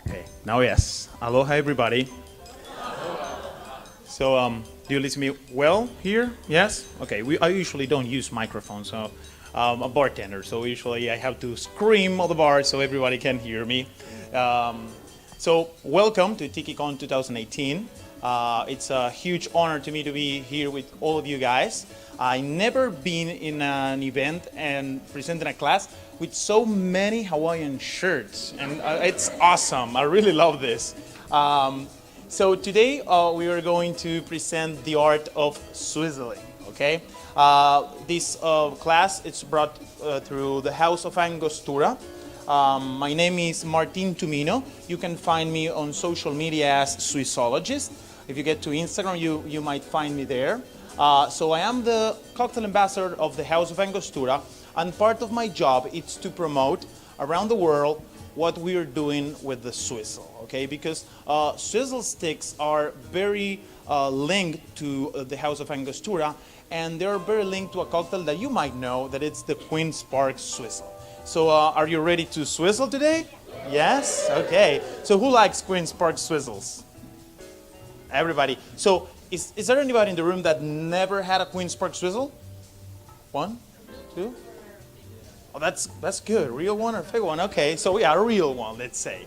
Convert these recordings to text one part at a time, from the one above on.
Okay, now yes. Aloha, everybody. So, do you listen to me well here? Yes? Okay, I usually don't use microphones, so I'm a bartender, so usually I have to scream at the bar so everybody can hear me. So, welcome to TikiCon 2018. It's a huge honor to me to be here with all of you guys. I never been in an event and presented a class with so many Hawaiian shirts, and it's awesome. I really love this. So today we are going to present the art of swizzling. Okay, this class it's brought through the House of Angostura. My name is Martin Tumino. You can find me on social media as Swissologist. If you get to Instagram, you might find me there. So I am the cocktail ambassador of the House of Angostura, and part of my job is to promote around the world what we are doing with the Swizzle, okay? Because Swizzle sticks are very linked to the House of Angostura, and they're very linked to a cocktail that you might know, that it's the Queen's Park Swizzle. So are you ready to swizzle today? Yes? Okay. So who likes Queen's Park Swizzles? Everybody. So is there anybody in the room that never had a Queen's Park Swizzle? One? Two? Oh, that's good. Real one or fake one? Okay, so yeah, a real one, let's say.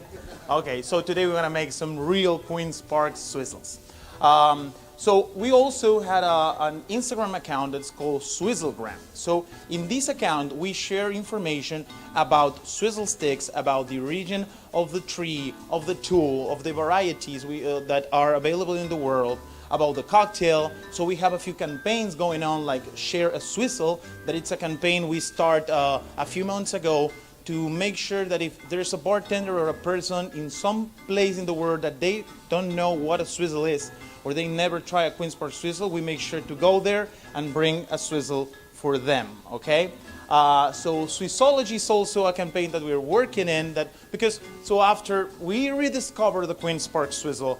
Okay, so today we're gonna make some real Queen's Park Swizzles. So we also had an Instagram account that's called Swizzlegram. So in this account, we share information about swizzle sticks, about the origin of the tree, of the tool, of the varieties that are available in the world, about the cocktail. So we have a few campaigns going on, like Share a Swizzle, that it's a campaign we start a few months ago to make sure that if there's a bartender or a person in some place in the world that they don't know what a swizzle is, or they never try a Queen's Park Swizzle, we make sure to go there and bring a swizzle for them, okay? So Swissology is also a campaign that we're working in, so after we rediscover the Queen's Park Swizzle,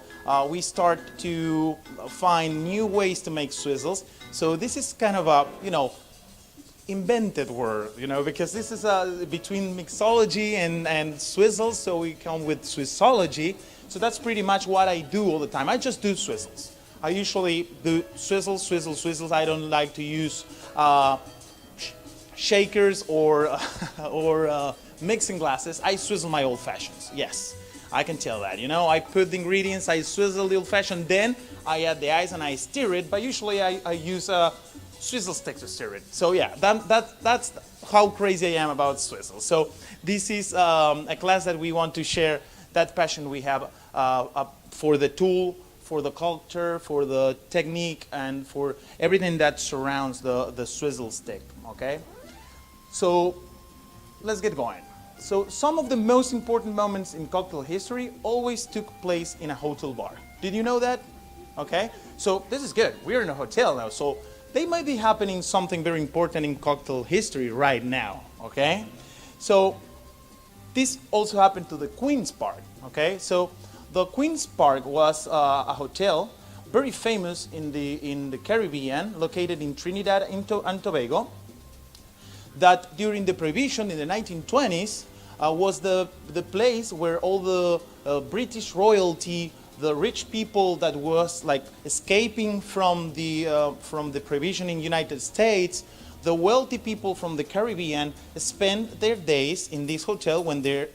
we start to find new ways to make swizzles. So this is kind of a, invented word, because this is between mixology and swizzles, so we come with Swissology. So that's pretty much what I do all the time. I just do swizzles. I usually do swizzles. I don't like to use shakers or mixing glasses. I swizzle my old fashions. Yes, I can tell that. I put the ingredients, I swizzle the old fashioned, then I add the ice and I stir it. But usually I use a swizzle stick to stir it. So yeah, that's how crazy I am about swizzle. So this is a class that we want to share that passion we have for the tool, for the culture, for the technique, and for everything that surrounds the swizzle stick, okay? So let's get going. So some of the most important moments in cocktail history always took place in a hotel bar. Did you know that? Okay, so this is good. We're in a hotel now, so they might be happening something very important in cocktail history right now, okay? So this also happened to the Queen's Park, okay? So the Queen's Park was a hotel very famous in the Caribbean, located in Trinidad and Tobago, that during the Prohibition in the 1920s was the place where all the British royalty, the rich people that was like escaping from the Prohibition in the United States, the wealthy people from the Caribbean spent their days in this hotel when they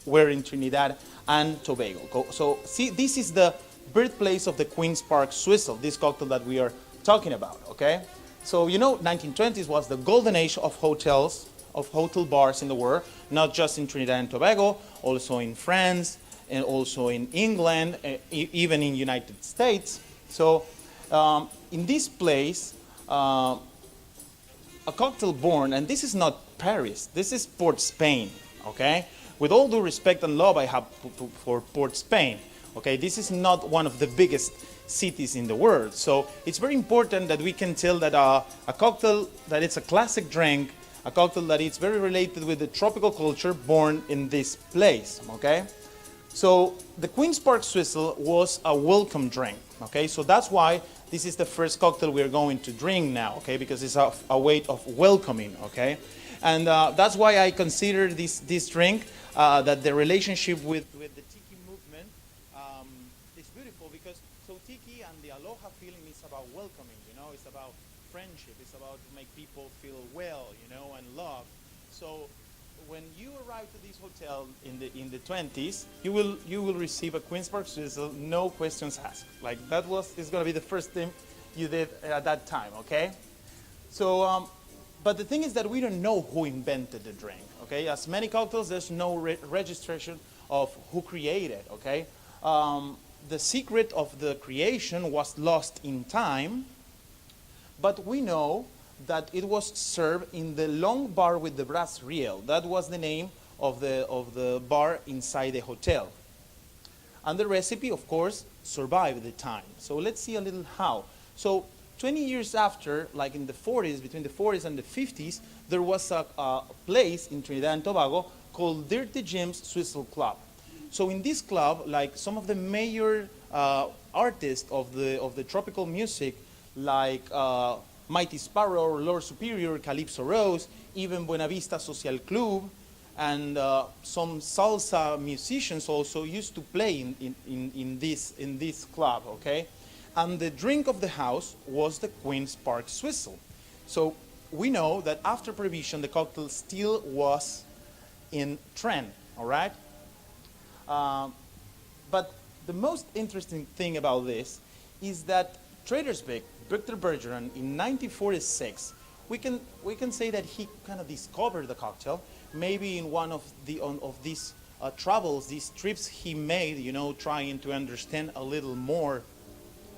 were in Trinidad and Tobago. So see, this is the birthplace of the Queen's Park Swizzle, this cocktail that we are talking about, okay? So 1920s was the golden age of hotels, of hotel bars in the world, not just in Trinidad and Tobago, also in France, and also in England, even in United States. So in this place, a cocktail born, and this is not Paris, this is Port Spain, okay? With all due respect and love I have for Port Spain, okay? This is not one of the biggest cities in the world. So it's very important that we can tell that a cocktail that it's a classic drink, a cocktail that is very related with the tropical culture born in this place, okay? So the Queen's Park Swizzle was a welcome drink, okay? So that's why this is the first cocktail we're going to drink now, okay? Because it's a way of welcoming, okay? And that's why I consider this drink that the relationship with the tiki movement is beautiful because so tiki and the aloha feeling is about welcoming, it's about friendship, it's about to make people feel well, and love. So when you arrive to this hotel in the 20s, you will receive a Queen's Park Swizzle, no questions asked. Like is going to be the first thing you did at that time, okay? So, but the thing is that we don't know who invented the drink, okay? As many cocktails, there's no registration of who created, okay? The secret of the creation was lost in time, but we know that it was served in the long bar with the brass reel. That was the name of the bar inside the hotel. And the recipe, of course, survived the time. So let's see a little how. So 20 years after, like in the 40s, between the 40s and the 50s, there was a place in Trinidad and Tobago called Dirty Jim's Swizzle Club. So in this club, like some of the major artists of the tropical music, like Mighty Sparrow, Lord Superior, Calypso Rose, even Buena Vista Social Club, and some salsa musicians also used to play in this club, okay? And the drink of the house was the Queen's Park Swizzle. So we know that after Prohibition, the cocktail still was in trend, all right? But the most interesting thing about this is that Trader's Vic, Victor Bergeron, in 1946, we can say that he kind of discovered the cocktail. Maybe in one of these travels, these trips he made, trying to understand a little more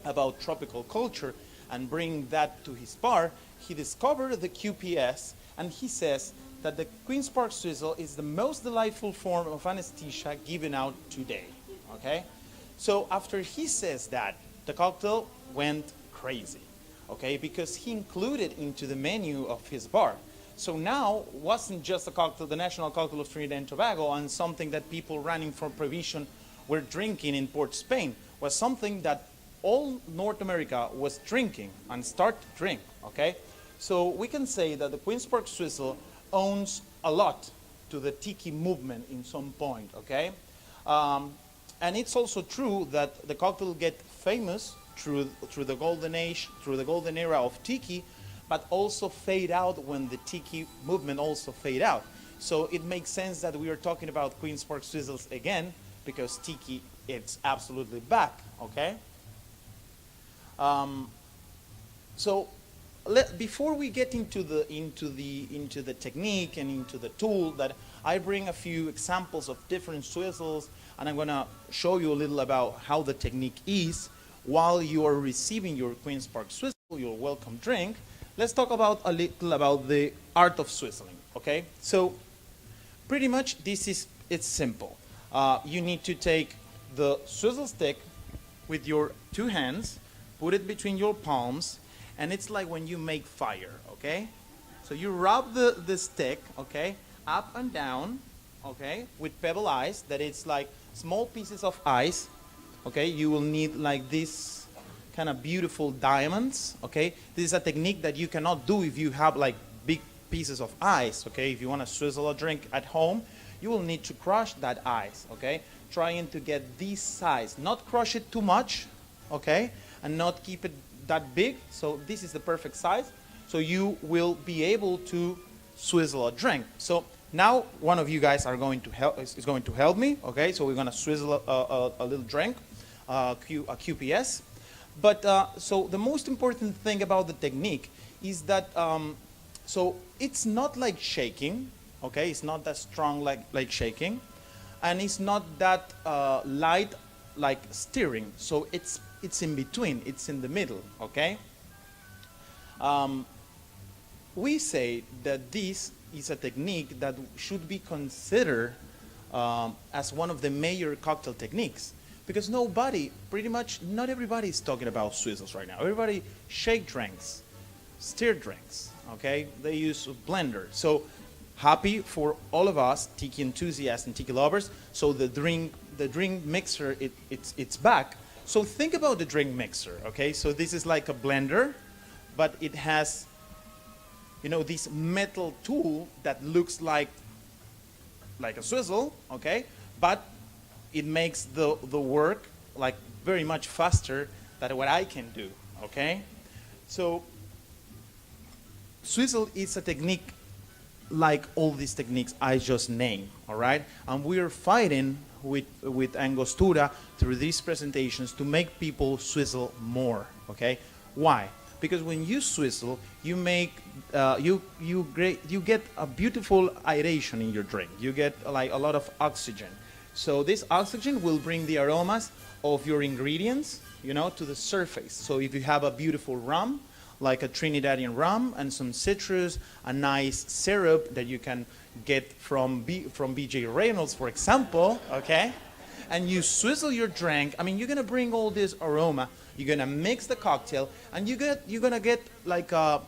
about tropical culture and bring that to his bar, he discovered the QPS, and he says that the Queen's Park Swizzle is the most delightful form of anesthesia given out today. Okay, so after he says that, the cocktail went crazy, okay, because he included into the menu of his bar. So now wasn't just a cocktail, the national cocktail of Trinidad and Tobago, and something that people running from Prohibition were drinking in Port Spain, was something that all North America was drinking and start to drink, okay? So we can say that the Queen's Park Swizzle owns a lot to the tiki movement in some point, okay? And it's also true that the cocktail get famous through the golden age, through the golden era of tiki, but also fade out when the tiki movement also fade out. So it makes sense that we are talking about Queen's Park Swizzles again, because tiki, it's absolutely back, okay? So before we get into the technique and into the tool, that I bring a few examples of different swizzles, and I'm gonna show you a little about how the technique is while you are receiving your Queen's Park Swizzle, your welcome drink. Let's talk about a little about the art of swizzling, okay? So pretty much it's simple. You need to take the swizzle stick with your two hands, put it between your palms, and it's like when you make fire, okay? So you rub the stick, okay, up and down, okay, with pebble ice, that it's like small pieces of ice, okay? You will need like this kind of beautiful diamonds, okay? This is a technique that you cannot do if you have like big pieces of ice, okay? If you want to swizzle a drink at home, you will need to crush that ice, okay? Trying to get this size, not crush it too much, okay? And not keep it that big. So this is the perfect size. So you will be able to swizzle a drink. So now one of you guys is going to help me, okay? So we're gonna swizzle a little drink, a QPS. But so the most important thing about the technique is that so it's not like shaking, okay? It's not that strong like shaking, and it's not that light like stirring. So it's in between. It's in the middle, okay? We say that this is a technique that should be considered as one of the major cocktail techniques. Because pretty much not everybody is talking about swizzles right now. Everybody shake drinks, stir drinks, okay? They use a blender. So happy for all of us, tiki enthusiasts and tiki lovers. So the drink mixer, it's back. So think about the drink mixer, okay? So this is like a blender, but it has this metal tool that looks like a swizzle, okay? But it makes the work like very much faster than what I can do, okay? So Swizzle is a technique like all these techniques I just named, all right? And we're fighting with Angostura through these presentations to make people swizzle more, okay? Why? Because when you swizzle, you make you get a beautiful aeration in your drink. You get like a lot of oxygen. So this oxygen will bring the aromas of your ingredients, to the surface. So if you have a beautiful rum, like a Trinidadian rum and some citrus, a nice syrup that you can get from BJ Reynolds, for example, okay? And you swizzle your drink. I mean, you're gonna bring all this aroma. You're gonna mix the cocktail, and you're gonna get like a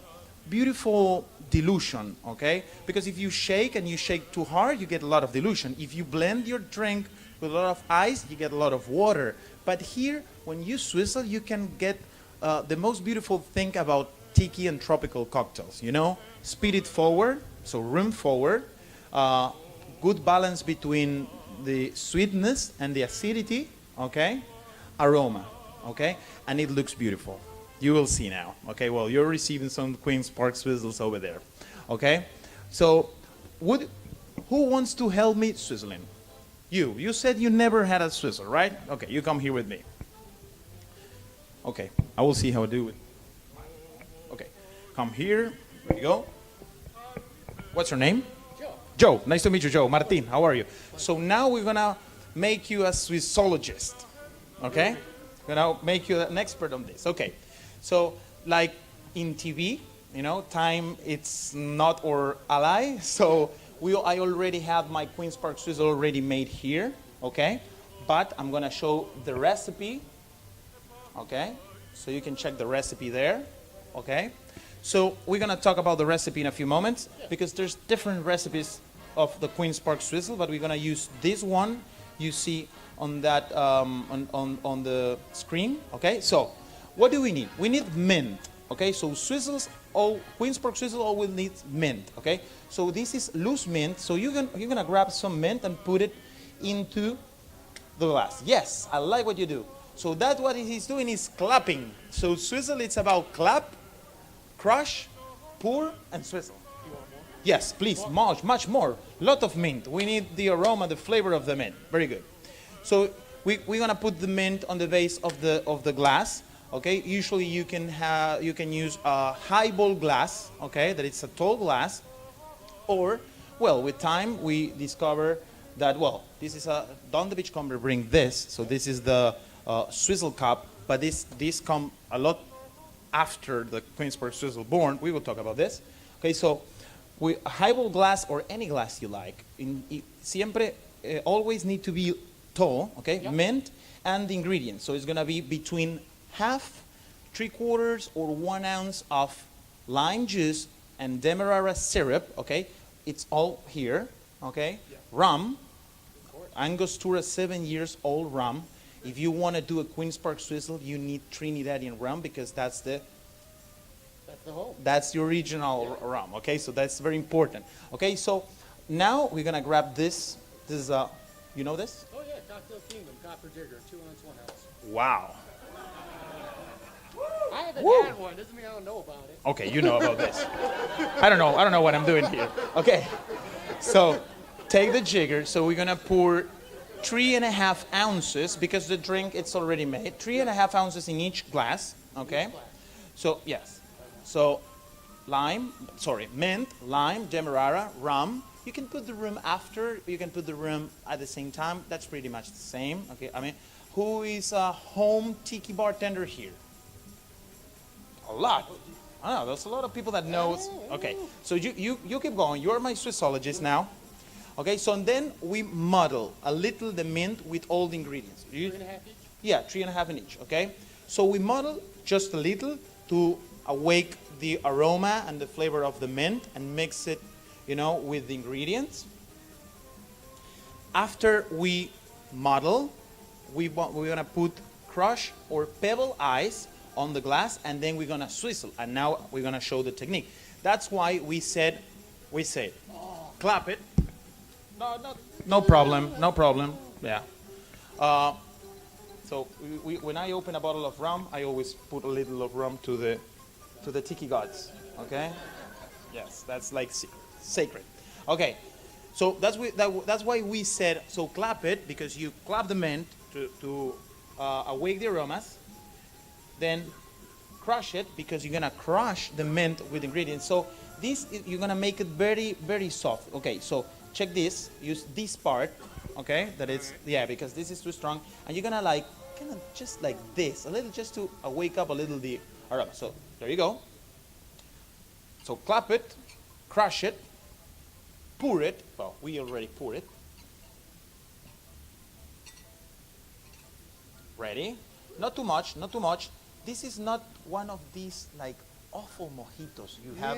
beautiful dilution, okay? Because if you shake and you shake too hard, you get a lot of dilution. If you blend your drink with a lot of ice, you get a lot of water. But here, when you swizzle, you can get the most beautiful thing about tiki and tropical cocktails, speed it forward, so room forward, good balance between the sweetness and the acidity, okay, aroma, okay, and it looks beautiful. You will see now, okay, well, you're receiving some Queen's Park Swizzles over there, okay, so who wants to help me swizzling? You said you never had a swizzle, right? Okay, you come here with me. Okay, I will see how I do it. Okay, come here. There you go. What's your name? Joe. Joe. Nice to meet you, Joe. Martin, how are you? So now we're gonna make you a Swissologist. Okay? We're gonna make you an expert on this. Okay. So like in TV, time it's not our ally. So I already have my Queen's Park Swizzle already made here. Okay? But I'm gonna show the recipe. Okay, so you can check the recipe there. Okay, so we're gonna talk about the recipe in a few moments because there's different recipes of the Queen's Park Swizzle, but we're gonna use this one you see on that on the screen. Okay, so what do we need? We need mint. Okay, so Queen's Park Swizzle always needs mint. Okay, so this is loose mint. So you're gonna grab some mint and put it into the glass. Yes, I like what you do. So that's what he's doing, is clapping. So Swizzle, it's about clap, crush, pour, and swizzle. You want more? Yes, please, much more. Lot of mint. We need the aroma, the flavor of the mint. Very good. So we're gonna put the mint on the base of the glass. Okay. Usually you can use a highball glass. Okay, that it's a tall glass, or with time we discover that this is a Don the Beachcomber bring this. So this is the swizzle cup, but this come a lot after the Queen's Park Swizzle born. We will talk about this. Okay, so a highball glass or any glass you like, siempre always need to be tall. Okay, Yep. Mint and the ingredients. So it's gonna be between half, 3/4, or 1 ounce of lime juice and demerara syrup. Okay, it's all here. Okay, Yeah. Rum, Angostura 7 years old rum. If you want to do a Queen's Park Swizzle, you need Trinidadian rum because that's the home. That's the original rum. Okay, so that's very important. Okay, so now we're gonna grab this. This is you know this? Oh yeah, Cocktail Kingdom, Copper Jigger, 2 ounce, 1 ounce. Wow. I haven't Woo. had one, doesn't mean I don't know about it. Okay, you know about this. I don't know what I'm doing here. Okay, so take the jigger. So we're gonna pour 3.5 ounces because the drink it's already made. 3.5 ounces in each glass. Okay. Each glass. So yes. So mint, lime, demerara, rum. You can put the rum after. You can put the rum at the same time. That's pretty much the same. Okay. I mean, who is a home tiki bartender here? A lot. I know. There's a lot of people that knows. Okay. So you keep going. You're my Swissologist now. Okay, so then we muddle a little the mint with all the ingredients. 3.5 each? Yeah, 3.5 in each, okay? So we muddle just a little to awake the aroma and the flavor of the mint and mix it, with the ingredients. After we muddle, we're gonna put crush or pebble ice on the glass, and then we're gonna swizzle. And now we're gonna show the technique. That's why we said, clap it. No problem, no problem. Yeah. So when I open a bottle of rum, I always put a little of rum to the tiki gods. Okay? Yes, that's like sacred. Okay. So that's why we said, so clap it, because you clap the mint to awake the aromas. Then crush it, because you're gonna crush the mint with ingredients. So you're gonna make it very, very soft. Okay, so check this. Use this part. Okay, that is, yeah, because this is too strong, and you're gonna like kind of just like this, a little, just to wake up a little the aroma. So there you go. So clap it, crush it, pour it. Well, we already pour it. Ready? Not too much, not too much. This is not one of these like awful mojitos you have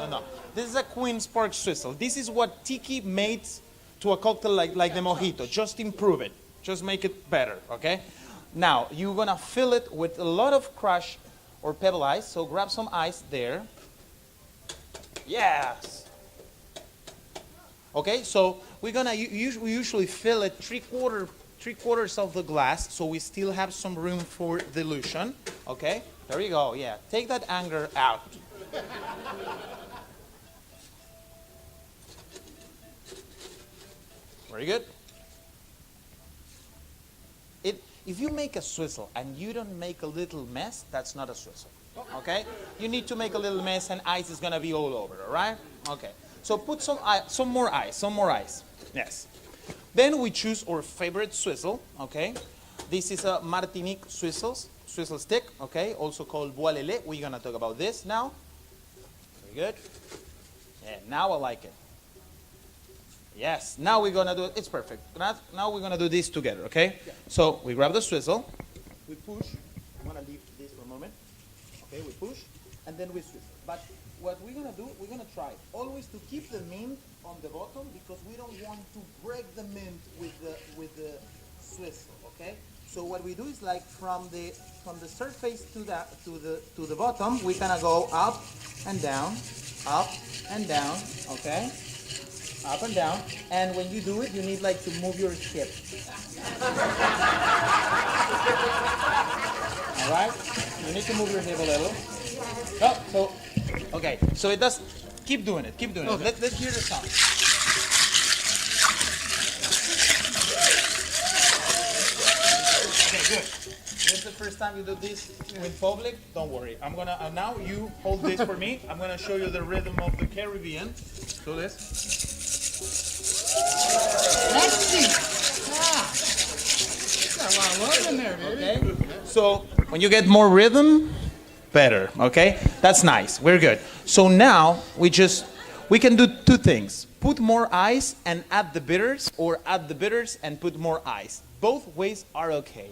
no. This is a Queen's Park Swizzle. This is what Tiki made to a cocktail like the mojito. Just improve it. Just make it better, okay? Now, you're gonna fill it with a lot of crush or pebble ice. So grab some ice there. Yes. Okay, so we're gonna we usually fill it three quarters of the glass, so we still have some room for dilution. Okay, there you go. Yeah, take that anger out. Very good. If you make a swizzle and you don't make a little mess, that's not a swizzle. Okay, you need to make a little mess, and ice is gonna be all over. All right. Okay. So put some more ice. Yes. Then we choose our favorite swizzle, okay? This is a Martinique swizzle stick, okay? Also called bois lélé. We're gonna talk about this now. Very good. Yeah, now I like it. Yes, now we're gonna do it. It's perfect. Now we're gonna do this together, okay? Yeah. So we grab the swizzle, we push. I'm gonna leave this for a moment. Okay, we push, and then we swizzle. But what we're gonna do, we're gonna try always to keep the mint on the bottom, because we don't want to break the mint with the swizzle. Okay. So what we do is like from the surface to the bottom, we kind of go up and down, okay, up and down. And when you do it, you need like to move your hip. All right, you need to move your hip a little. Oh, so okay, so it does. Keep doing it. Keep doing it. Let's hear the sound. Okay, good. This is the first time you do this in public. Don't worry. I'm gonna now you hold this for me. I'm gonna show you the rhythm of the Caribbean. Do this. Let's see. Got a lot of love in there, baby. Okay. So when you get more rhythm, better. Okay. That's nice. We're good. So now we can do two things. Put more ice and add the bitters, or add the bitters and put more ice. Both ways are okay.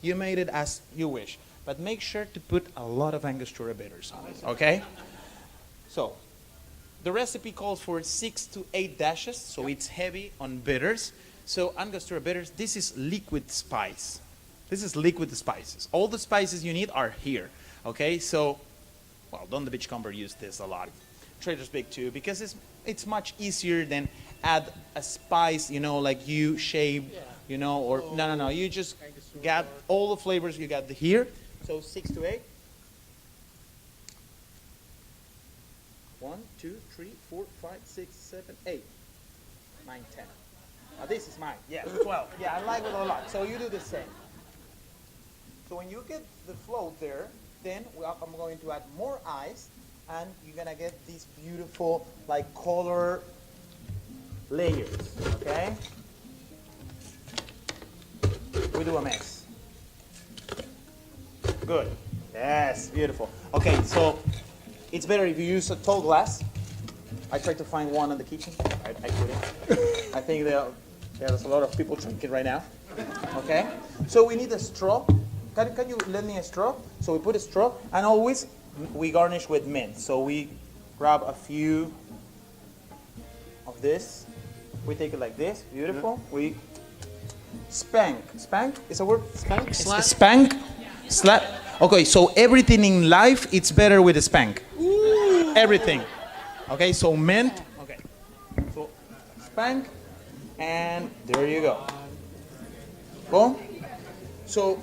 You made it as you wish. But make sure to put a lot of Angostura bitters on it, okay? So the recipe calls for 6 to 8 dashes, so it's heavy on bitters. So Angostura bitters, this is liquid spice. This is liquid spices. All the spices you need are here, okay? So, well, Don the Beachcomber used this a lot. Trader's Big too, because it's much easier than add a spice, you know, like you shave, you know, or no. You just got all the flavors you got here. So 6 to 8. 1, 2, 3, 4, 5, 6, 7, 8, 9, 10. Now this is mine. Yeah, 12. Yeah, I like it a lot. So you do the same. So when you get the float there, then I'm going to add more ice, and you're gonna get these beautiful like color layers. Okay. We do a mix. Good. Yes, beautiful. Okay, so it's better if you use a tall glass. I tried to find one in the kitchen. I couldn't. I think there's a lot of people drinking right now. Okay, so we need a straw. Can you lend me a straw? So we put a straw, and always we garnish with mint. So we grab a few of this. We take it like this. Beautiful. We spank. Spank is a word? Spank? Slap? Spank. Slap. Okay, so everything in life, it's better with a spank. Everything. Okay, so mint. Okay, so spank, and there you go. Boom. So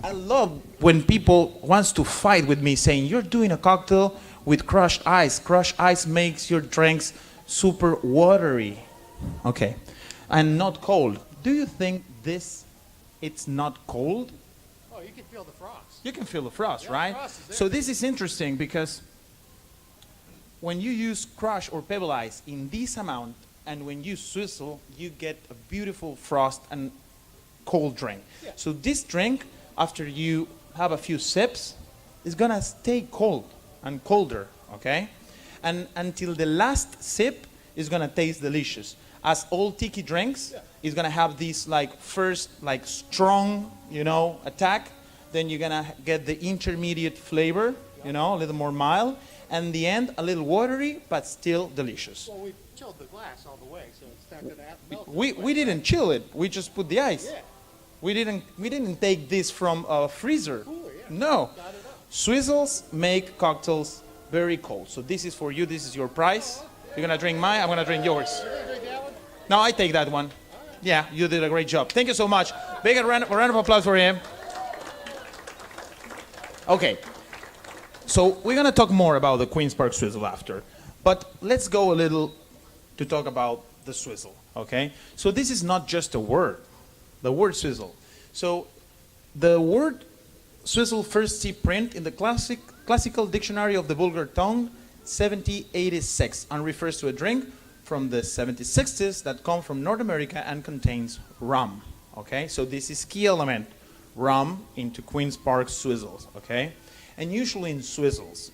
I love when people wants to fight with me saying, you're doing a cocktail with crushed ice. Crushed ice makes your drinks super watery. Okay, and not cold. Do you think this, it's not cold? Oh, you can feel the frost. You can feel the frost, Yeah, right? frost is there. So this is interesting because when you use crush or pebble ice in this amount, and when you swizzle, you get a beautiful frost and cold drink. Yeah. So this drink, after you have a few sips, is gonna stay cold and colder, okay? And until the last sip is gonna taste delicious. As all tiki drinks, it's gonna have this like first like strong, attack. Then you're gonna get the intermediate flavor, a little more mild, and the end a little watery but still delicious. Well, we chilled the glass all the way, so it's not going to melt. We didn't chill it. We just put the ice. Yeah. We didn't take this from a freezer. Cooler, yeah. No. Got it up. Swizzles make cocktails very cold. So this is for you. This is your prize. You're gonna drink mine. I'm gonna drink yours. You're going to drink that one? No, I take that one. Yeah, you did a great job. Thank you so much. Big round of applause for him. Okay. So we're gonna talk more about the Queen's Park Swizzle after, but let's go a little to talk about the swizzle. Okay. So this is not just a word. The word swizzle. So the word swizzle first see print in the classical dictionary of the vulgar tongue, 1786, and refers to a drink from the 1760s that come from North America and contains rum. Okay, so this is key element, rum into Queen's Park swizzles. Okay, and usually in swizzles.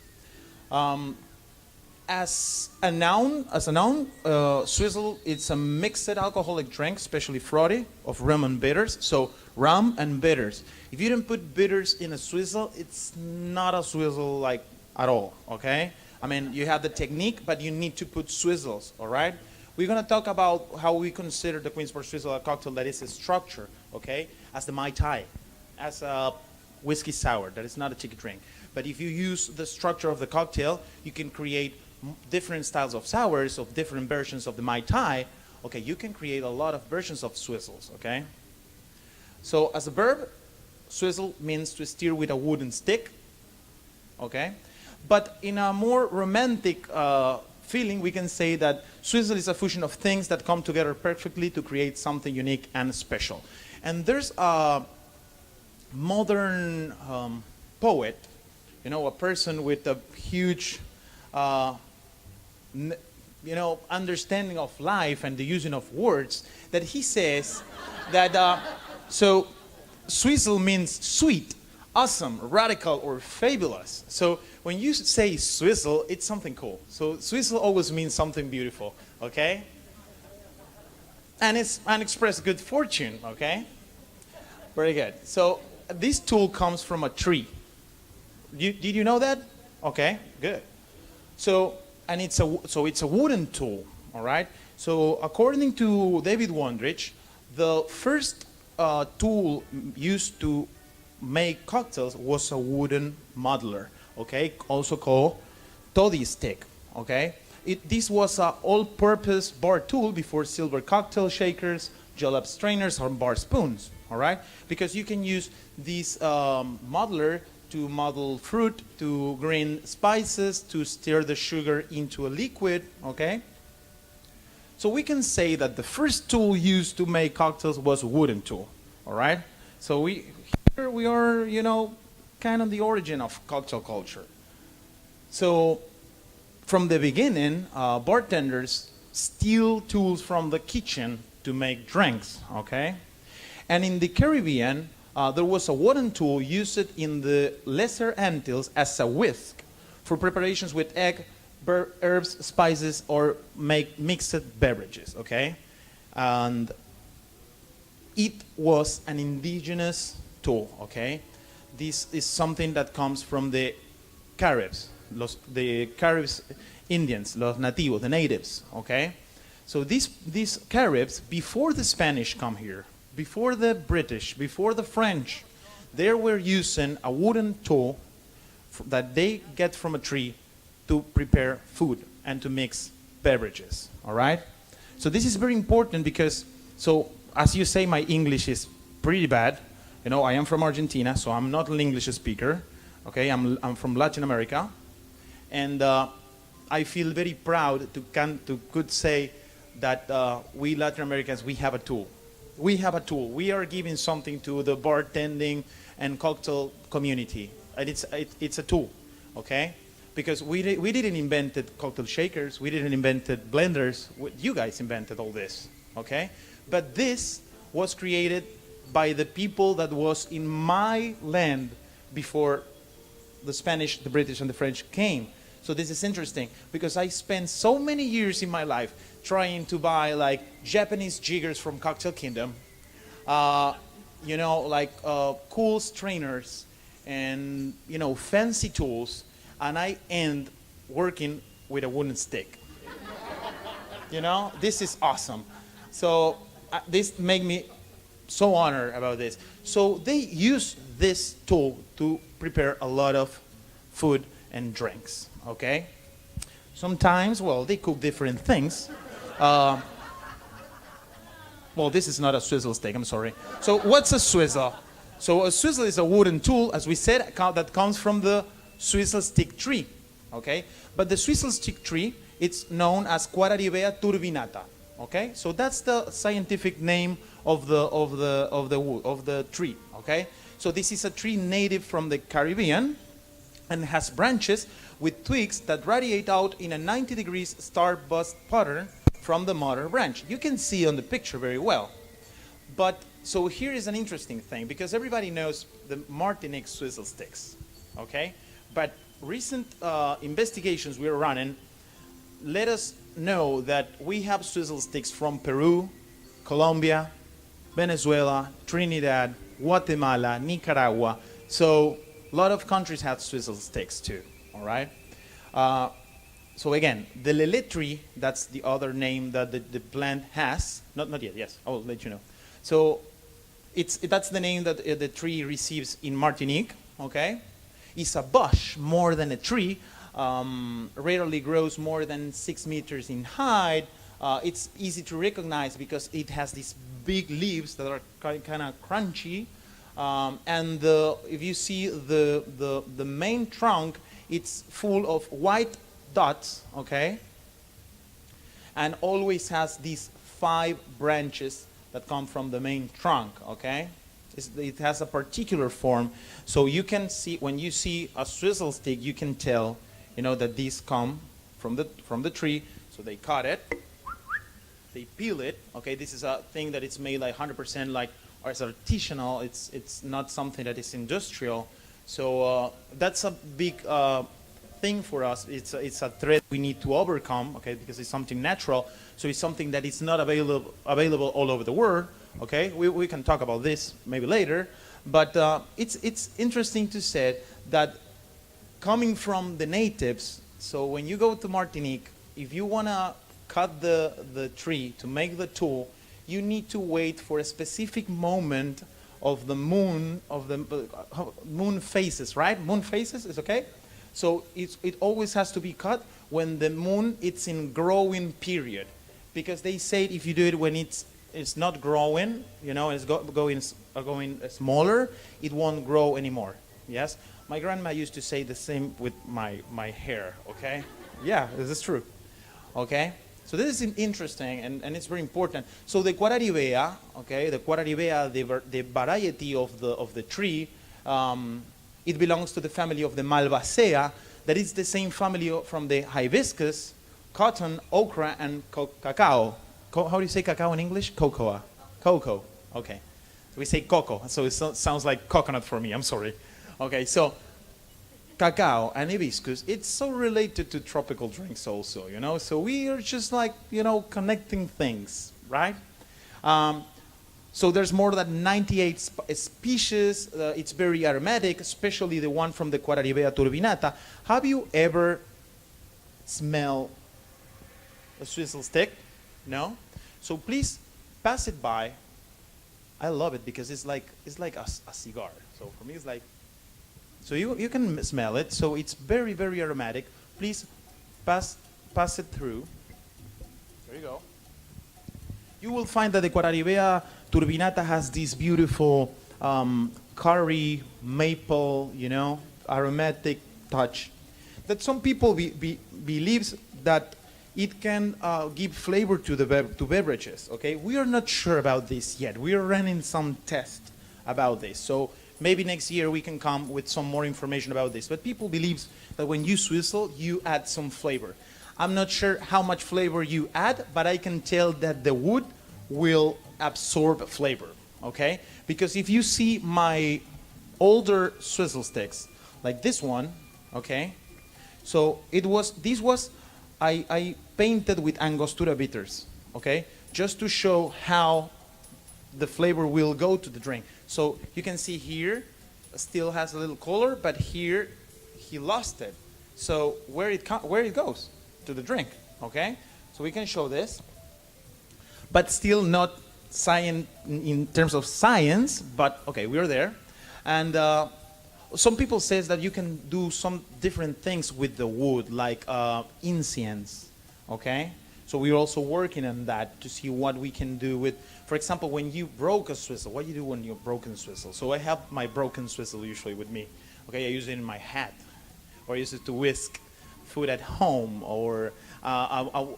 As a noun, swizzle, it's a mixed alcoholic drink, especially frothy, of rum and bitters. So rum and bitters. If you don't put bitters in a swizzle, it's not a swizzle like at all, okay? I mean, you have the technique, but you need to put swizzles, all right? We're gonna talk about how we consider the Queen's Park Swizzle a cocktail that is a structure, okay? As the Mai Tai, as a whiskey sour, that is not a tiki drink. But if you use the structure of the cocktail, you can create different styles of sours, of different versions of the Mai Tai. Okay, you can create a lot of versions of swizzles, okay? So as a verb, swizzle means to steer with a wooden stick, okay? But in a more romantic feeling, we can say that swizzle is a fusion of things that come together perfectly to create something unique and special. And there's a modern poet, a person with a huge understanding of life and the using of words, that he says that so swizzle means sweet, awesome, radical, or fabulous. So when you say swizzle, it's something cool. So swizzle always means something beautiful, okay? And it's unexpressed good fortune, okay? Very good. So this tool comes from a tree. Did you know that? Okay, good. So it's a wooden tool, all right? So according to David Wondrich, the first tool used to make cocktails was a wooden muddler, okay? Also called toddy stick, okay? This was an all-purpose bar tool before silver cocktail shakers, jalap strainers, or bar spoons, all right? Because you can use this muddler to muddle fruit, to grind spices, to stir the sugar into a liquid, okay? So we can say that the first tool used to make cocktails was a wooden tool, all right? So here we are, kind of the origin of cocktail culture. So from the beginning, bartenders steal tools from the kitchen to make drinks, okay? And in the Caribbean, there was a wooden tool used in the Lesser Antilles as a whisk for preparations with egg, herbs, spices, or make mixed beverages, okay? And it was an indigenous tool, okay? This is something that comes from the Caribs, the Caribs Indians, los nativos, the natives, okay? So these Caribs, before the Spanish come here, before the British, before the French, they were using a wooden tool that they get from a tree to prepare food and to mix beverages, all right? So this is very important because, so as you say, my English is pretty bad. You know, I am from Argentina, so I'm not an English speaker, okay? I'm from Latin America, and I feel very proud to could say that we Latin Americans, we have a tool. We have a tool. We are giving something to the bartending and cocktail community, and it's a tool, okay? Because we didn't invent cocktail shakers, we didn't invent blenders. You guys invented all this, okay? But this was created by the people that was in my land before the Spanish, the British, and the French came. So this is interesting because I spent so many years in my life trying to buy like Japanese jiggers from Cocktail Kingdom, you know, like cool strainers and, you know, fancy tools, and I end working with a wooden stick. You know, this is awesome. So this made me so honored about this. So they use this tool to prepare a lot of food and drinks, okay? Sometimes, well, they cook different things. Well, this is not a swizzle steak, I'm sorry. So what's a swizzle? So a swizzle is a wooden tool, as we said, that comes from the swizzle stick tree, okay? But the swizzle stick tree, it's known as Quararibea turbinata, okay? So that's the scientific name of the tree, okay? So this is a tree native from the Caribbean and has branches with twigs that radiate out in a 90 degrees star-bust pattern from the mother branch. You can see on the picture very well. But so here is an interesting thing, because everybody knows the Martinique swizzle sticks, okay? But recent investigations we're running let us know that we have swizzle sticks from Peru, Colombia, Venezuela, Trinidad, Guatemala, Nicaragua. So a lot of countries have swizzle sticks too, all right? So again, the lele tree, that's the other name that the plant has. Not yet, yes, I will let you know. So that's the name that the tree receives in Martinique, okay? It's a bush more than a tree. Rarely grows more than 6 meters in height. It's easy to recognize because it has these big leaves that are kind of crunchy. And if you see the main trunk, it's full of white dots, okay? And always has these 5 branches that come from the main trunk, okay? It has a particular form. So you can see, when you see a swizzle stick, you can tell, you know, that these come from the tree. So they cut it, they peel it, okay? This is a thing that it's made like 100% like, or it's artisanal, it's not something that is industrial. So that's a big thing for us. It's a threat we need to overcome, okay, because it's something natural. So it's something that is not available all over the world, okay? We can talk about this maybe later, but it's interesting to say that coming from the natives, so when you go to Martinique, if you want to cut the tree to make the tool, you need to wait for a specific moment of the moon, moon phases, right? Moon phases is okay? So it always has to be cut when the moon it's in growing period, because they say if you do it when it's not growing, you know, it's going smaller, it won't grow anymore. Yes, my grandma used to say the same with my hair. Okay, yeah, this is true. Okay, so this is interesting and it's very important. So the Quararibea, okay, the Quararibea, the variety of the tree. It belongs to the family of the Malvacea, that is the same family from the hibiscus, cotton, okra, and cacao. How do you say cacao in English? Cocoa. Cocoa. Okay. So we say cocoa, so it sounds like coconut for me. I'm sorry. Okay, so cacao and hibiscus, it's so related to tropical drinks also, you know? So we are just like, you know, connecting things, right? So there's more than 98 species. It's very aromatic, especially the one from the Quararibea turbinata. Have you ever smelled a swizzle stick? No? So please pass it by I love it because it's like a cigar. So for me, it's like, so you can smell it. So it's very, very aromatic. Please pass it through. There you go. You will find that the Guararibea turbinata has this beautiful curry, maple, aromatic touch that some people believes that it can give flavor to to beverages. Okay, we are not sure about this yet. We are running some tests about this. So maybe next year we can come with some more information about this. But people believes that when you swizzle, you add some flavor. I'm not sure how much flavor you add, but I can tell that the wood will absorb flavor, okay? Because if you see my older swizzle sticks, like this one, okay? So I painted with Angostura bitters, okay? Just to show how the flavor will go to the drink. So you can see here, still has a little color, but here he lost it. So where it goes? To the drink, okay? So we can show this, but still not science in terms of science, but okay, we're there. And some people says that you can do some different things with the wood, like incense, okay? So we're also working on that to see what we can do with, for example, when you broke a swizzle, what do you do when you broke a swizzle? So I have my broken swizzle usually with me, okay? I use it in my hat, or I use it to whisk food at home, or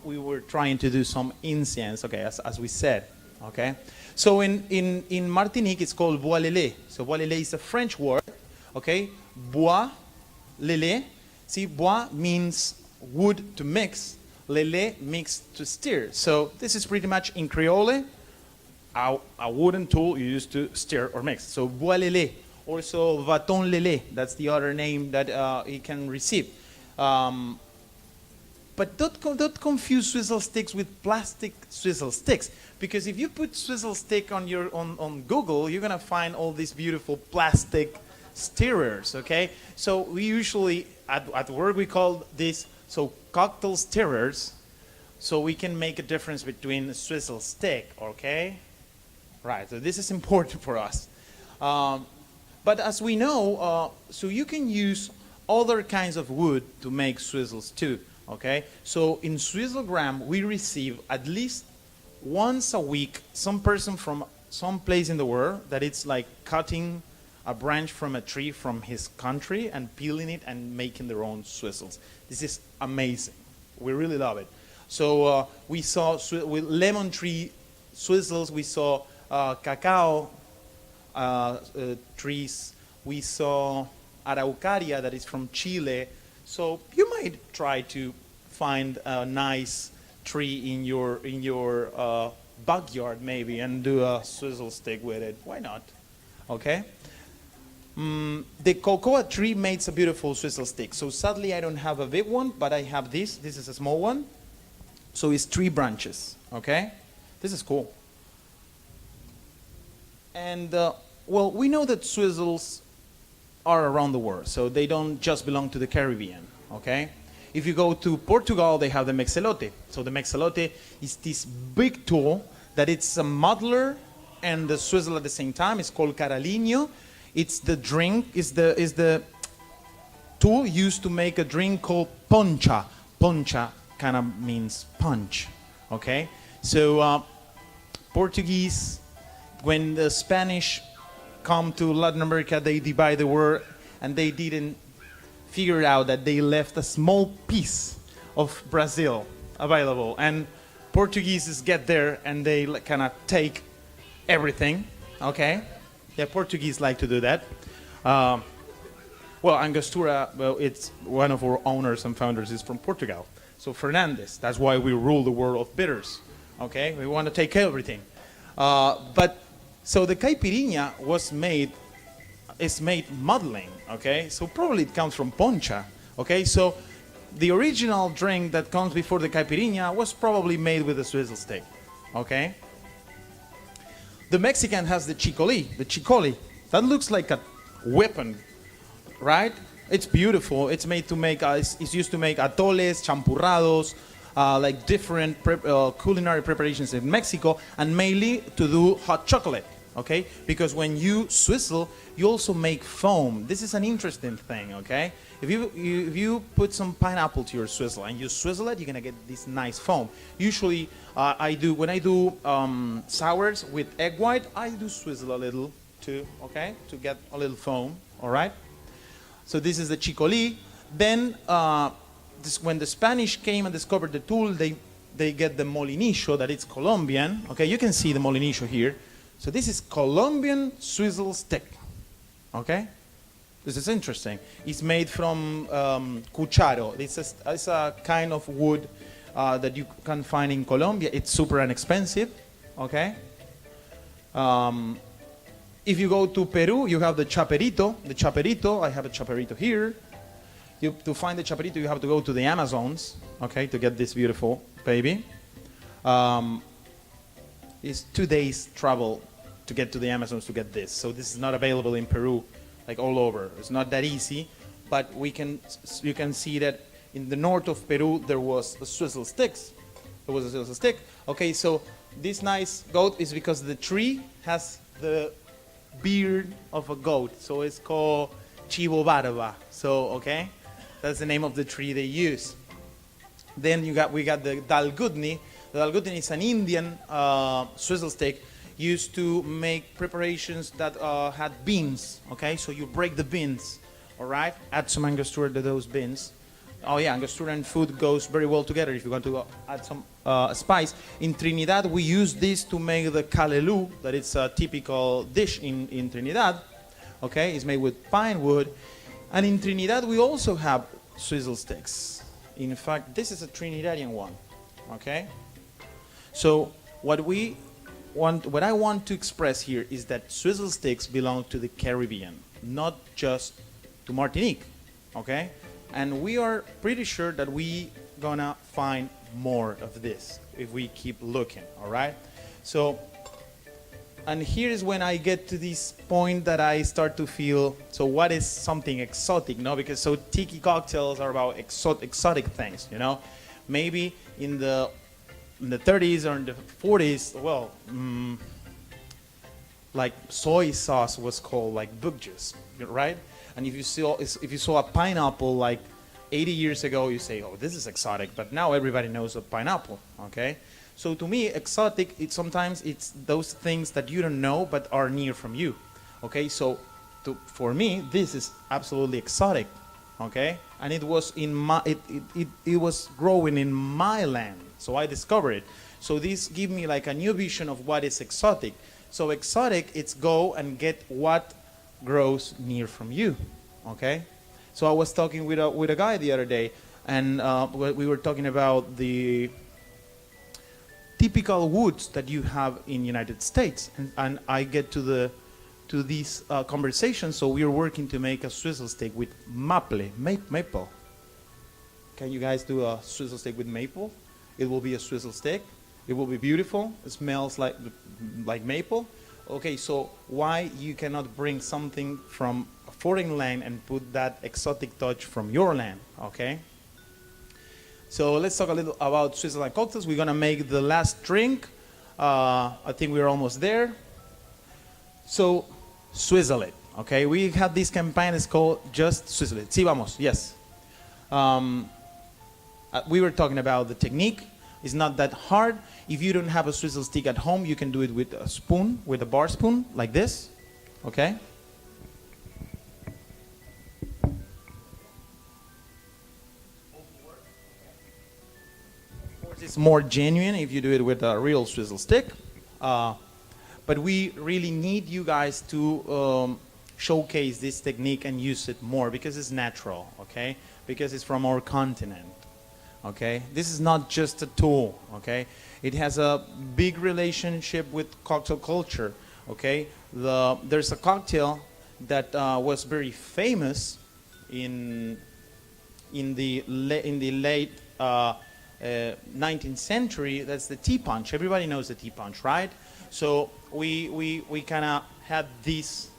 we were trying to do some incense, okay, as we said, okay? So in Martinique, it's called bois lélé. So bois lélé is a French word, okay? Bois lélé. See, bois means wood to mix, lélé means to stir. So this is pretty much in Creole, a wooden tool you use to stir or mix. So bois lélé, also bâton lélé, that's the other name that it can receive. But don't confuse swizzle sticks with plastic swizzle sticks, because if you put swizzle stick on Google, you're gonna find all these beautiful plastic stirrers. Okay, so we usually at work we call this cocktail stirrers, so we can make a difference between a swizzle stick. Okay, right. So this is important for us. But as we know, so you can use other kinds of wood to make swizzles too, okay? So in Swizzlegram, we receive at least once a week some person from some place in the world that it's like cutting a branch from a tree from his country and peeling it and making their own swizzles. This is amazing. We really love it. So we saw with lemon tree swizzles, we saw cacao trees, we saw Araucaria that is from Chile. So you might try to find a nice tree in your backyard maybe and do a swizzle stick with it. Why not? Okay. The cocoa tree makes a beautiful swizzle stick. So sadly I don't have a big one, but I have this. This is a small one. So it's 3 branches. Okay. This is cool. And well, we know that swizzles are around the world, so they don't just belong to the Caribbean, okay? If you go to Portugal, they have the mexelote. So the mexelote is this big tool that it's a muddler and the swizzle at the same time. It's called caralhinho. It's the drink, is the tool used to make a drink called poncha. Poncha kind of means punch, okay? So Portuguese, when the Spanish come to Latin America, they divide the world, and they didn't figure out that they left a small piece of Brazil available, and Portuguese get there and they kind of take everything. Okay, yeah, Portuguese like to do that. Well, Angostura, well, it's one of our owners and founders is from Portugal, so Fernandez. That's why we rule the world of bitters. Okay, we want to take everything, but. So the caipirinha is made muddling, okay? So probably it comes from poncha, okay? So the original drink that comes before the caipirinha was probably made with a swizzle stick, okay? The Mexican has the chicoli. That looks like a weapon, right? It's beautiful. It's made to make, it's used to make atoles, champurrados, like different culinary preparations in Mexico, and mainly to do hot chocolate. okay? Because when you swizzle, you also make foam. This is an interesting thing, okay? If you put some pineapple to your swizzle and you swizzle it, you're gonna get this nice foam. Usually, when I do sours with egg white, I do swizzle a little too, okay, to get a little foam. All right. So this is the chicolí. Then, when the Spanish came and discovered the tool, they get the molinillo, that it's Colombian. Okay, you can see the molinillo here. So this is Colombian swizzle stick. Okay. This is interesting. It's made from cucharo. It's a kind of wood that you can find in Colombia. It's super inexpensive. Okay. If you go to Peru, you have the chaperito. The chaperito, I have a chaperito here. To find the chaperito, you have to go to the Amazons, okay, to get this beautiful baby. It's 2 days travel to get to the Amazons to get this. So this is not available in Peru, like all over. It's not that easy, but you can see that in the north of Peru there was a swizzle sticks. There was a swizzle stick. Okay, so this nice goat is because the tree has the beard of a goat, so it's called chivo barba. So okay, that's the name of the tree they use. Then we got the dalgutni. The dalgutni is an Indian swizzle stick used to make preparations that had beans. Okay, so you break the beans, all right, add some angostura to those beans. Oh yeah, angostura and food goes very well together if you want to add some spice. In Trinidad, we use this to make the calelú, that it's a typical dish in Trinidad. Okay, it's made with pine wood. And in Trinidad, we also have swizzle sticks. In fact, this is a Trinidadian one. Okay, so what I want to express here is that swizzle sticks belong to the Caribbean, not just to Martinique. Okay. And we are pretty sure that we gonna find more of this if we keep looking, all right? So, and here is when I get to this point that I start to feel, so what is something exotic, no? Because so tiki cocktails are about exotic things, you know? Maybe in the 30s or in the 40s, well, like soy sauce was called like book juice, right? And if you saw a pineapple like 80 years ago, you say, oh, this is exotic. But now everybody knows a pineapple, okay? So to me, exotic, sometimes it's those things that you don't know but are near from you, okay? So for me, this is absolutely exotic, okay? And it was it was growing in my land, so I discovered it. So this gives me like a new vision of what is exotic. So exotic, it's go and get what grows near from you, okay? So I was talking with a guy the other day, and we were talking about the typical woods that you have in United States, and I get to these conversations. So we are working to make a swizzle stick with maple. Can you guys do a swizzle stick with maple? It will be a swizzle stick. It will be beautiful. It smells like maple. Okay, so why you cannot bring something from a foreign land and put that exotic touch from your land, okay? So let's talk a little about Switzerland cocktails. We're gonna make the last drink. I think we're almost there. So, swizzle it, okay? We have this campaign, it's called Just Swizzle It. Sí, vamos, yes. We were talking about the technique. It's not that hard. If you don't have a swizzle stick at home, you can do it with a spoon, with a bar spoon, like this, okay? Of course, it's more genuine if you do it with a real swizzle stick. But we really need you guys to showcase this technique and use it more because it's natural, okay? Because it's from our continent. Okay, this is not just a tool, okay? It has a big relationship with cocktail culture, okay? There's a cocktail that was very famous in the late 19th century. That's the tea punch. Everybody knows the tea punch, right? So we kind of had this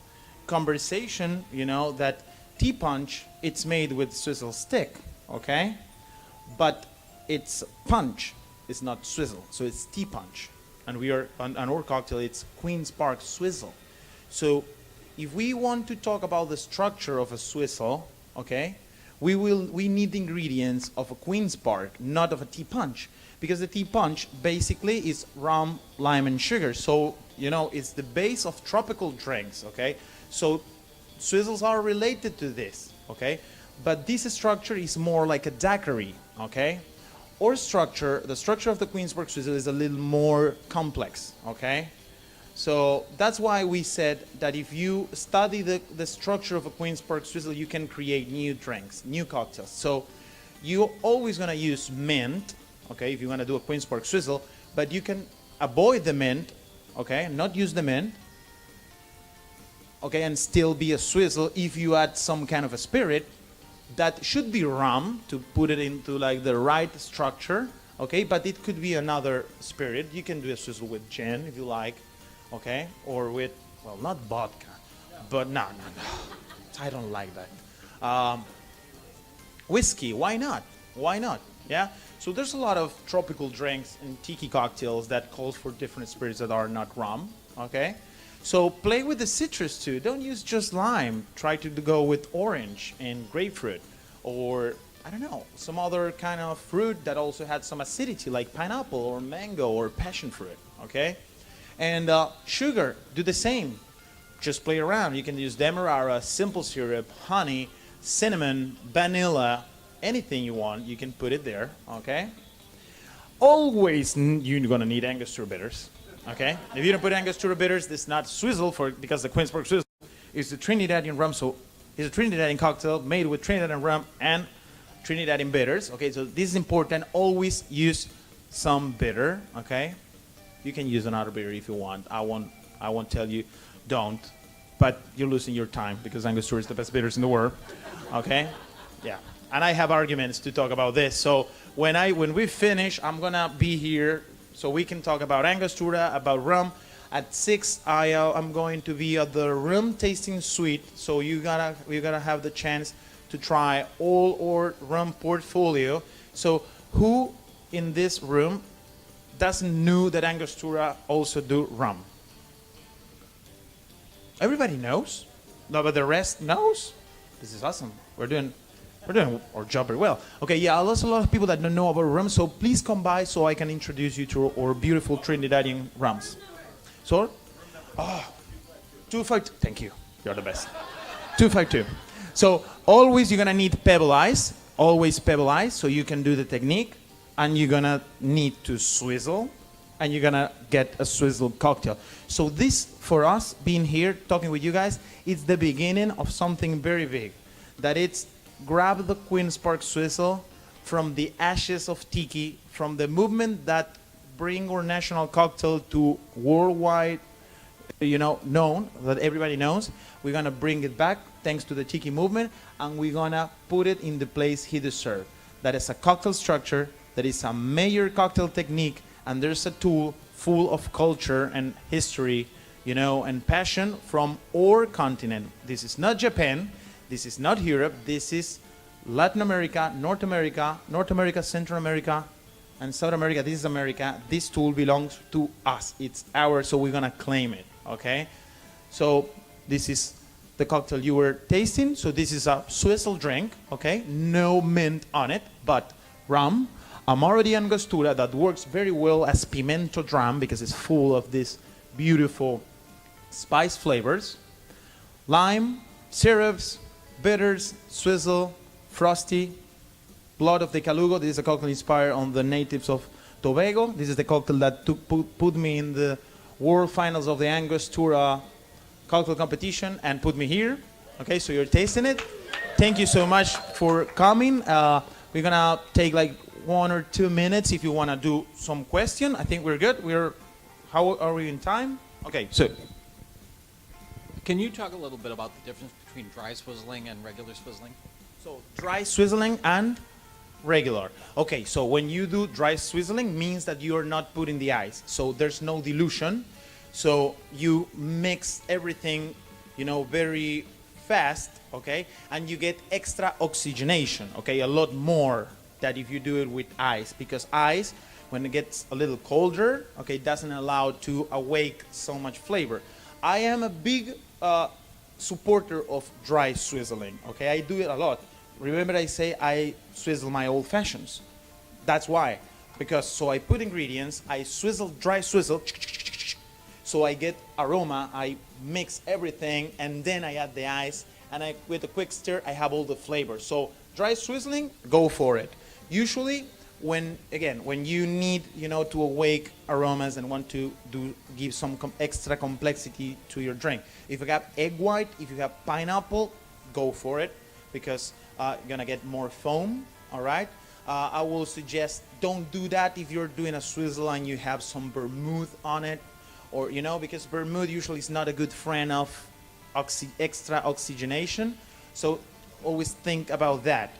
conversation, you know, that tea punch, it's made with swizzle stick, okay? But it's punch, it's not swizzle, so it's tea punch, and we are on our cocktail. It's Queen's Park Swizzle. So, if we want to talk about the structure of a Swizzle, okay, we need the ingredients of a Queen's Park, not of a tea punch, because the tea punch basically is rum, lime, and sugar. So it's the base of tropical drinks. Okay, so Swizzles are related to this. Okay, but this structure is more like a daiquiri. Okay. The structure of the Queen's Park Swizzle is a little more complex, okay? So that's why we said that if you study the structure of a Queen's Park Swizzle, you can create new drinks, new cocktails. So you're always gonna use mint, okay, if you wanna do a Queen's Park Swizzle, but you can avoid the mint, okay, not use the mint, okay, and still be a Swizzle if you add some kind of a spirit. That should be rum to put it into like the right structure, okay? But it could be another spirit. You can do a Swizzle with gin if you like, okay? Or with, well, not vodka, but no. I don't like that. Whiskey, why not? Why not? Yeah? So there's a lot of tropical drinks and tiki cocktails that calls for different spirits that are not rum, okay? So play with the citrus too. Don't use just lime. Try to go with orange and grapefruit, or I don't know, some other kind of fruit that also had some acidity, like pineapple or mango or passion fruit. Okay, and sugar. Do the same. Just play around. You can use demerara, simple syrup, honey, cinnamon, vanilla, anything you want. You can put it there. Okay. Always you're gonna need Angostura bitters. Okay, if you don't put Angostura bitters, this is not Swizzle because the Queen's Park Swizzle is the Trinidadian rum. So it's a Trinidadian cocktail made with Trinidadian rum and Trinidadian bitters. Okay, so this is important. Always use some bitter. Okay, you can use another bitter if you want. I won't tell you don't, but you're losing your time because Angostura is the best bitters in the world. Okay, yeah, and I have arguments to talk about this. So when we finish, I'm gonna be here. So we can talk about Angostura, about rum. At 6, I'm going to be at the rum tasting suite. So we're gonna have the chance to try all our rum portfolio. So who in this room doesn't know that Angostura also do rum? Everybody knows? No, but the rest knows? This is awesome. We're doing our job very well. Okay, yeah, there's a lot of people that don't know about rum, so please come by so I can introduce you to our beautiful Trinidadian rums. So, 252. Thank you. You're the best. 252. So always you're gonna need pebble ice. Always pebble ice, so you can do the technique, and you're gonna need to swizzle, and you're gonna get a swizzle cocktail. So this, for us being here talking with you guys, it's the beginning of something very big. That it's grab the Queen's Park Swizzle from the ashes of tiki, from the movement that bring our national cocktail to worldwide, known, that everybody knows. We're gonna bring it back thanks to the tiki movement, and we're gonna put it in the place he deserves. That is a cocktail structure, that is a major cocktail technique, and there's a tool full of culture and history, and passion from our continent. This is not Japan. This is not Europe. This is Latin America, North America, Central America, and South America. This is America. This tool belongs to us. It's ours, so we're gonna claim it, okay? So this is the cocktail you were tasting. So this is a Swizzle drink, okay? No mint on it, but rum, Amaro de Angostura that works very well as pimento dram because it's full of these beautiful spice flavors, lime, syrups, bitters, Swizzle, frosty, blood of the Calugo. This is a cocktail inspired on the natives of Tobago. This is the cocktail that put me in the world finals of the Angostura cocktail competition and put me here. Okay, so you're tasting it. Thank you so much for coming. We're gonna take like 1 or 2 minutes if you wanna do some question. I think we're good. How are we in time? Okay, so. Can you talk a little bit about the difference between dry swizzling and regular swizzling? So dry swizzling and regular. Okay, so when you do dry swizzling means that you are not putting the ice. So there's no dilution. So you mix everything, very fast, okay? And you get extra oxygenation, okay? A lot more than if you do it with ice, because ice When it gets a little colder, okay, it doesn't allow to awake so much flavor. I am a big supporter of dry swizzling, okay? I do it a lot. Remember I say I swizzle my old fashions. That's why. Because so I put ingredients, I swizzle, dry swizzle, so I get aroma, I mix everything, and then I add the ice, and with a quick stir, I have all the flavor. So dry swizzling, go for it. Usually, when you need, to awake aromas and want to give some extra complexity to your drink. If you have egg white, if you have pineapple, go for it, because you're gonna get more foam, all right? I will suggest don't do that if you're doing a swizzle and you have some vermouth on it, or because vermouth usually is not a good friend of extra oxygenation. So always think about that.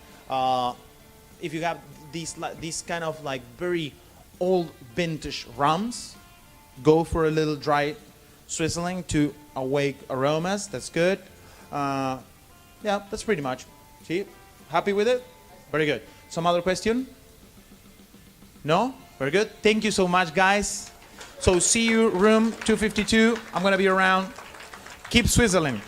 If you have these kind of like very old vintage rums, go for a little dry swizzling to awake aromas. That's good. Yeah, that's pretty much. See, happy with it? Very good. Some other question? No? Very good. Thank you so much, guys. So see you room 252. I'm going to be around. Keep swizzling.